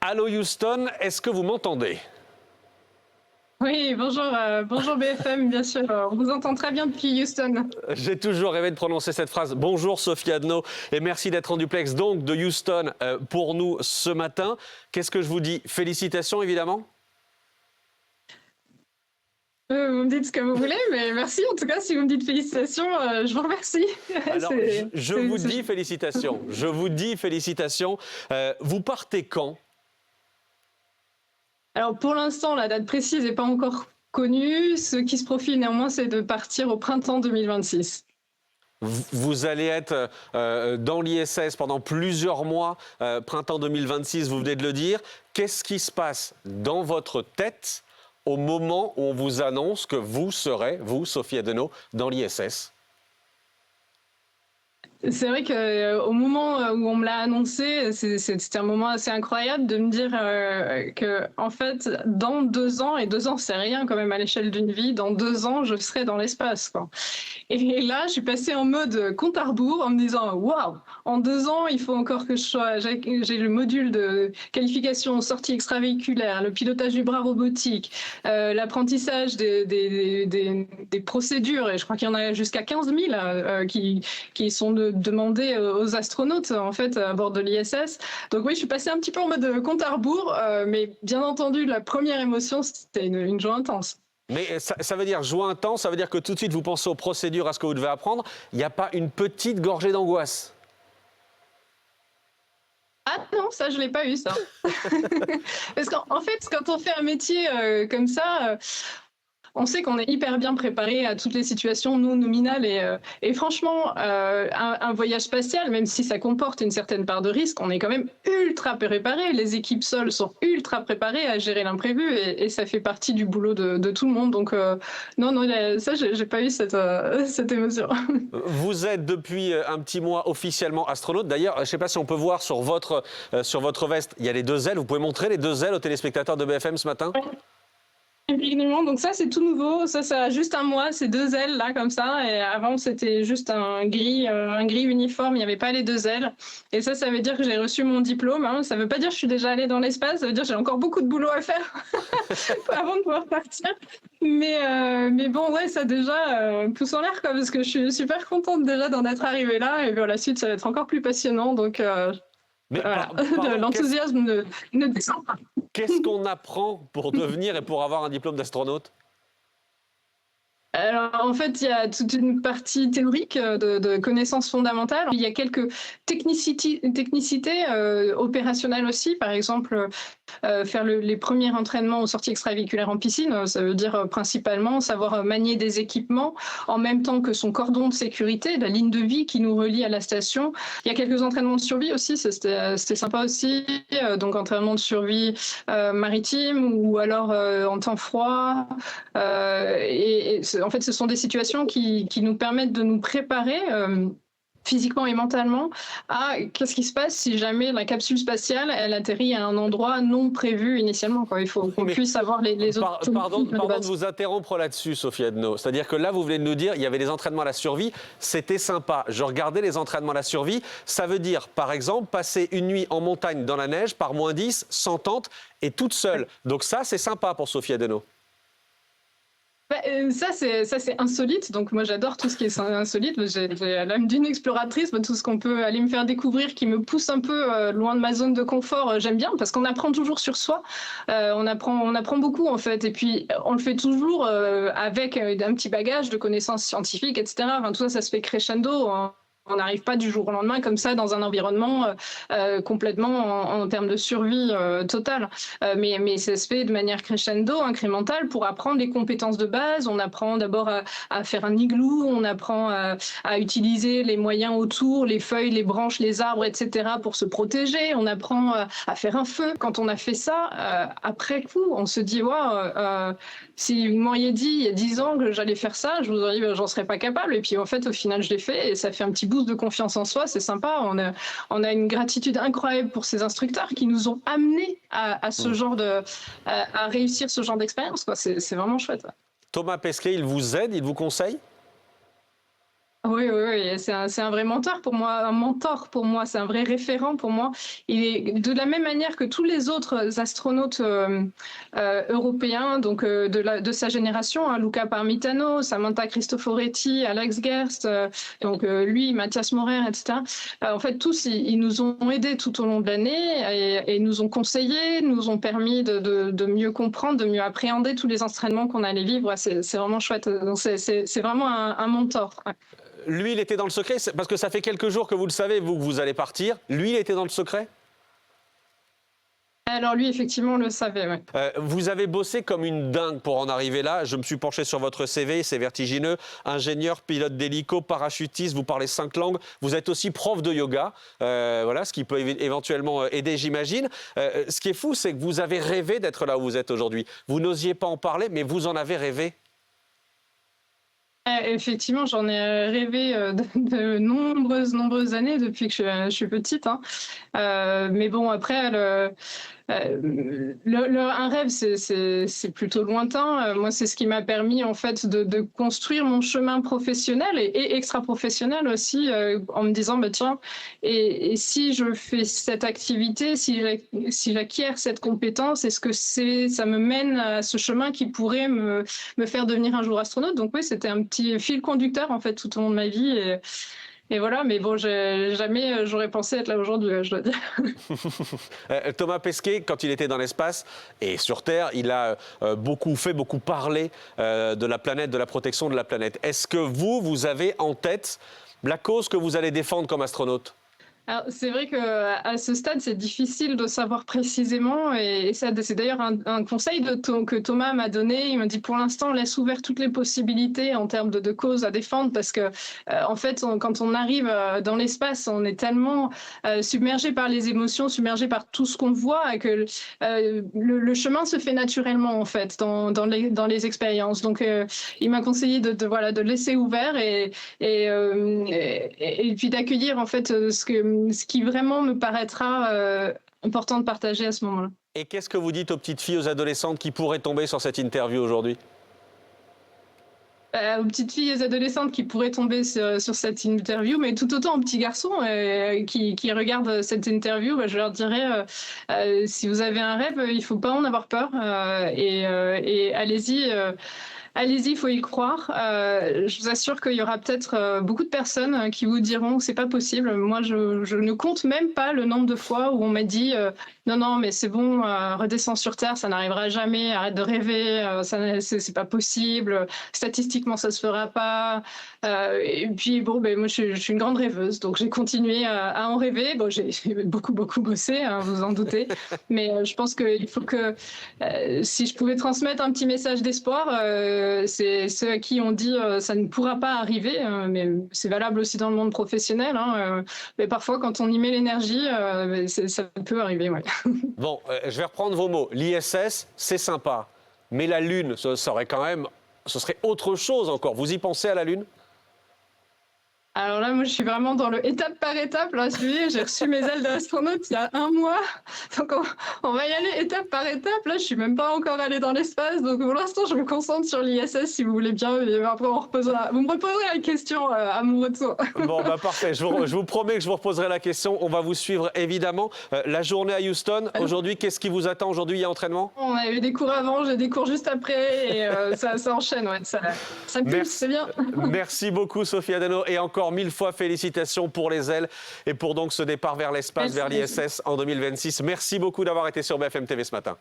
Allô Houston, est-ce que vous m'entendez? Oui, bonjour BFM, bien sûr. On vous entend très bien depuis Houston. J'ai toujours rêvé de prononcer cette phrase. Bonjour Sophie Adno et merci d'être en duplex donc de Houston pour nous ce matin. Qu'est-ce que je vous dis? Félicitations évidemment. Vous me dites ce que vous voulez, mais merci en tout cas. Si vous me dites félicitations, je vous remercie. Alors je vous dis C'est- félicitations. Je vous dis félicitations. Vous partez quand? Alors pour l'instant, la date précise n'est pas encore connue. Ce qui se profile néanmoins, c'est de partir au printemps 2026. Vous allez être dans l'ISS pendant plusieurs mois, printemps 2026, vous venez de le dire. Qu'est-ce qui se passe dans votre tête au moment où on vous annonce que vous serez, vous, Sophie Adeno, dans l'ISS? C'est vrai qu'au moment où on me l'a annoncé, c'était un moment assez incroyable de me dire que, en fait, dans 2 ans, et 2 ans, c'est rien quand même à l'échelle d'une vie, dans 2 ans, je serai dans l'espace, quoi. Et là, je suis passée en mode compte à rebours en me disant waouh, en 2 ans, il faut encore que je sois. J'ai le module de qualification, sortie extravéhiculaire, le pilotage du bras robotique, l'apprentissage des procédures, et je crois qu'il y en a jusqu'à 15 000 qui sont demandées aux astronautes en fait à bord de l'ISS. Donc oui, je suis passée un petit peu en mode compte à rebours, mais bien entendu, la première émotion, c'était une joie intense. Mais ça veut dire joie intense, ça veut dire que tout de suite vous pensez aux procédures, à ce que vous devez apprendre. Il n'y a pas une petite gorgée d'angoisse? Ah non, ça, je l'ai pas eu, ça. Parce qu'en fait, quand on fait un métier comme ça, on sait qu'on est hyper bien préparé à toutes les situations non nominales et franchement, un voyage spatial, même si ça comporte une certaine part de risque, on est quand même ultra préparé. Les équipes sol sont ultra préparées à gérer l'imprévu et ça fait partie du boulot de tout le monde. Donc non, non, ça, j'ai pas eu cette émotion. Vous êtes depuis un petit mois officiellement astronaute. D'ailleurs, je ne sais pas si on peut voir sur votre veste, il y a les deux ailes. Vous pouvez montrer les deux ailes aux téléspectateurs de BFM ce matin? Évidemment, donc ça c'est tout nouveau, ça a juste un mois, c'est 2 ailes là comme ça, et avant c'était juste un gris uniforme, il n'y avait pas les 2 ailes, et ça veut dire que j'ai reçu mon diplôme, hein. Ça veut pas dire que je suis déjà allée dans l'espace, ça veut dire que j'ai encore beaucoup de boulot à faire avant de pouvoir partir, mais bon ouais, ça déjà pousse en l'air quoi, parce que je suis super contente déjà d'en être arrivée là, et puis la suite ça va être encore plus passionnant, donc Mais voilà, pardon, l'enthousiasme ne descend pas. qu'est-ce qu'on apprend pour devenir et pour avoir un diplôme d'astronaute? Alors, en fait, il y a toute une partie théorique de connaissances fondamentales. Il y a quelques technicités opérationnelles aussi. Par exemple, faire les premiers entraînements aux sorties extravéhiculaires en piscine. Ça veut dire principalement savoir manier des équipements en même temps que son cordon de sécurité, la ligne de vie qui nous relie à la station. Il y a quelques entraînements de survie aussi. C'était sympa aussi. Donc, entraînement de survie maritime ou alors en temps froid. En fait, ce sont des situations qui nous permettent de nous préparer physiquement et mentalement à qu'est-ce qui se passe si jamais la capsule spatiale elle atterrit à un endroit non prévu initialement, quoi. Il faut qu'on Mais puisse avoir les autres. pardon de vous interrompre là-dessus, Sophie Adno. C'est-à-dire que là, vous venez de nous dire, il y avait des entraînements à la survie, c'était sympa. Je regardais les entraînements à la survie. Ça veut dire, par exemple, passer une nuit en montagne dans la neige par -10, sans tente et toute seule. Donc ça, c'est sympa pour Sophie Adno. Ça c'est insolite, donc moi j'adore tout ce qui est insolite. J'ai l'âme d'une exploratrice, tout ce qu'on peut aller me faire découvrir qui me pousse un peu loin de ma zone de confort, j'aime bien parce qu'on apprend toujours sur soi, on apprend beaucoup en fait, et puis on le fait toujours avec un petit bagage de connaissances scientifiques, etc. Enfin, tout ça se fait crescendo, hein. On n'arrive pas du jour au lendemain comme ça dans un environnement complètement en termes de survie totale. Mais ça se fait de manière crescendo, incrémentale, pour apprendre les compétences de base. On apprend d'abord à faire un igloo, on apprend à utiliser les moyens autour, les feuilles, les branches, les arbres, etc. pour se protéger. On apprend à faire un feu. Quand on a fait ça, après coup, on se dit, si vous m'auriez dit il y a 10 ans que j'allais faire ça, je vous aurais dit, j'en serais pas capable. Et puis en fait, au final, je l'ai fait et ça fait un petit boost de confiance en soi. C'est sympa. On a une gratitude incroyable pour ces instructeurs qui nous ont amenés à ce genre à réussir ce genre d'expérience, quoi. C'est vraiment chouette. Thomas Pesquet, il vous aide, il vous conseille? Oui, oui, oui, c'est un vrai mentor pour moi, c'est un vrai référent pour moi. Il est de la même manière que tous les autres astronautes européens, donc de sa génération, hein, Luca Parmitano, Samantha Cristoforetti, Alex Gerst, lui, Mathias Maurer, etc. En fait, tous, ils nous ont aidés tout au long de l'année et nous ont conseillés, nous ont permis de mieux comprendre, de mieux appréhender tous les entraînements qu'on allait vivre. Ouais, c'est vraiment chouette. Donc, c'est vraiment un mentor. Ouais. Lui, il était dans le secret, parce que ça fait quelques jours que vous le savez, vous, que vous allez partir. Lui, il était dans le secret? Alors lui, effectivement, on le savait. Ouais. Vous avez bossé comme une dingue pour en arriver là. Je me suis penché sur votre CV, c'est vertigineux. Ingénieur, pilote d'hélico, parachutiste, vous parlez 5 langues. Vous êtes aussi prof de yoga, voilà, ce qui peut éventuellement aider, j'imagine. Ce qui est fou, c'est que vous avez rêvé d'être là où vous êtes aujourd'hui. Vous n'osiez pas en parler, mais vous en avez rêvé. Effectivement, j'en ai rêvé de nombreuses années depuis que je suis petite. Hein. Mais bon, après, un rêve, c'est plutôt lointain. Moi, c'est ce qui m'a permis en fait de construire mon chemin professionnel et extra-professionnel aussi, en me disant, bah, tiens, et si je fais cette activité, si j'acquiers cette compétence, est-ce que ça me mène à ce chemin qui pourrait me faire devenir un jour astronaute? Donc oui, c'était un petit fil conducteur en fait tout au long de ma vie. Et voilà, mais bon, jamais j'aurais pensé être là aujourd'hui, je dois dire. Thomas Pesquet, quand il était dans l'espace et sur Terre, il a beaucoup parlé de la planète, de la protection de la planète. Est-ce que vous avez en tête la cause que vous allez défendre comme astronaute? Alors, c'est vrai qu'à ce stade, c'est difficile de savoir précisément. Et ça, c'est d'ailleurs un conseil que Thomas m'a donné. Il m'a dit, pour l'instant, laisse ouvert toutes les possibilités en termes de causes à défendre. Parce que, en fait, quand on arrive dans l'espace, on est tellement submergé par les émotions, submergé par tout ce qu'on voit, que le chemin se fait naturellement, en fait, dans les expériences. Donc, il m'a conseillé de laisser ouvert et puis d'accueillir, en fait, ce qui vraiment me paraîtra important de partager à ce moment-là. Et qu'est-ce que vous dites aux petites filles, aux adolescentes qui pourraient tomber sur cette interview aujourd'hui? Aux petites filles et aux adolescentes qui pourraient tomber sur cette interview, mais tout autant aux petits garçons qui regardent cette interview, je leur dirais, si vous avez un rêve, il ne faut pas en avoir peur et allez-y. Allez-y, il faut y croire. Je vous assure qu'il y aura peut-être beaucoup de personnes qui vous diront que c'est pas possible. Moi, je ne compte même pas le nombre de fois où on m'a dit non, mais c'est bon, redescends sur Terre, ça n'arrivera jamais, arrête de rêver, c'est pas possible, statistiquement ça se fera pas. Et puis bon, moi je suis une grande rêveuse, donc j'ai continué à en rêver. Bon, j'ai beaucoup bossé, hein, vous en doutez, mais je pense qu'il faut que si je pouvais transmettre un petit message d'espoir, c'est ceux à qui on dit ça ne pourra pas arriver, mais c'est valable aussi dans le monde professionnel. Hein, mais parfois, quand on y met l'énergie, ça peut arriver. Ouais. Bon, je vais reprendre vos mots. L'ISS, c'est sympa, mais la Lune, ce serait autre chose encore. Vous y pensez à la Lune? Alors là, moi, je suis vraiment dans le étape par étape. Là, j'ai reçu mes ailes d'astronaute il y a 1 mois. Donc, on va y aller étape par étape. Là, je suis même pas encore allée dans l'espace. Donc, pour l'instant, je me concentre sur l'ISS, si vous voulez bien. Et après, vous me reposerez la question à mon retour. Bon, parfait. Je vous promets que je vous reposerai la question. On va vous suivre, évidemment. La journée à Houston, aujourd'hui, qu'est-ce qui vous attend aujourd'hui? Il y a entraînement? On a eu des cours avant, j'ai des cours juste après. Et ça enchaîne. Ouais, ça me pulse, c'est bien. Merci beaucoup, Sophie Adano. Et encore 1000 fois félicitations pour les ailes et pour donc ce départ vers l'espace, vers l'ISS en 2026. Merci beaucoup d'avoir été sur BFM TV ce matin.